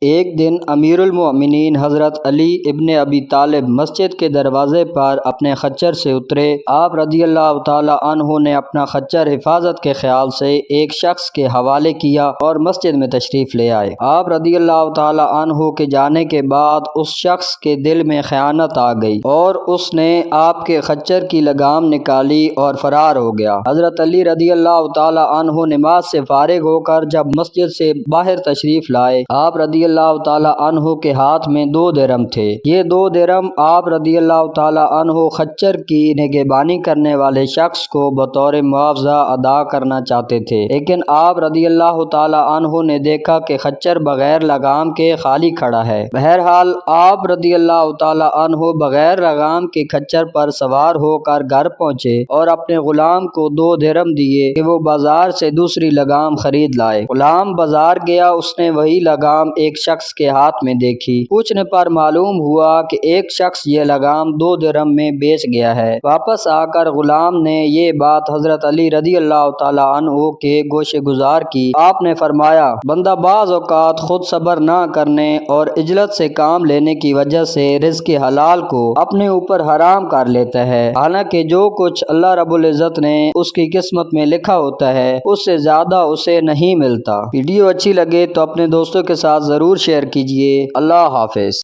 ایک دن امیر المومنین حضرت علی ابن ابی طالب مسجد کے دروازے پر اپنے خچر سے اترے۔ آپ رضی اللہ تعالی عنہ نے اپنا خچر حفاظت کے خیال سے ایک شخص کے حوالے کیا اور مسجد میں تشریف لے آئے۔ آپ رضی اللہ تعالی عنہ کے جانے کے بعد اس شخص کے دل میں خیانت آ گئی اور اس نے آپ کے خچر کی لگام نکالی اور فرار ہو گیا۔ حضرت علی رضی اللہ تعالی عنہ نماز سے فارغ ہو کر جب مسجد سے باہر تشریف لائے، آپ رضی اللہ تعالی عنہ کے ہاتھ میں 2 درہم تھے۔ یہ 2 درہم آپ رضی اللہ تعالی عنہ خچر کی نگہبانی کرنے والے شخص کو بطور معاوضہ ادا کرنا چاہتے تھے، لیکن آپ رضی اللہ تعالی عنہ نے دیکھا کہ خچر بغیر لگام کے خالی کھڑا ہے۔ بہرحال آپ رضی اللہ تعالی عنہ بغیر لگام کے خچر پر سوار ہو کر گھر پہنچے اور اپنے غلام کو 2 درہم دیے کہ وہ بازار سے دوسری لگام خرید لائے۔ غلام بازار گیا، اس نے وہی لگام ایک شخص کے ہاتھ میں دیکھی۔ پوچھنے پر معلوم ہوا کہ ایک شخص یہ لگام 2 درہم میں بیچ گیا ہے۔ واپس آ کر غلام نے یہ بات حضرت علی رضی اللہ تعالی عنہ کے گوشے گزار کی۔ آپ نے فرمایا، بندہ بعض اوقات خود صبر نہ کرنے اور عجلت سے کام لینے کی وجہ سے رزق حلال کو اپنے اوپر حرام کر لیتا ہے، حالانکہ جو کچھ اللہ رب العزت نے اس کی قسمت میں لکھا ہوتا ہے اس سے زیادہ اسے نہیں ملتا۔ ویڈیو اچھی لگے تو اپنے دوستوں کے ساتھ ضرور شیئر کیجیے۔ اللہ حافظ۔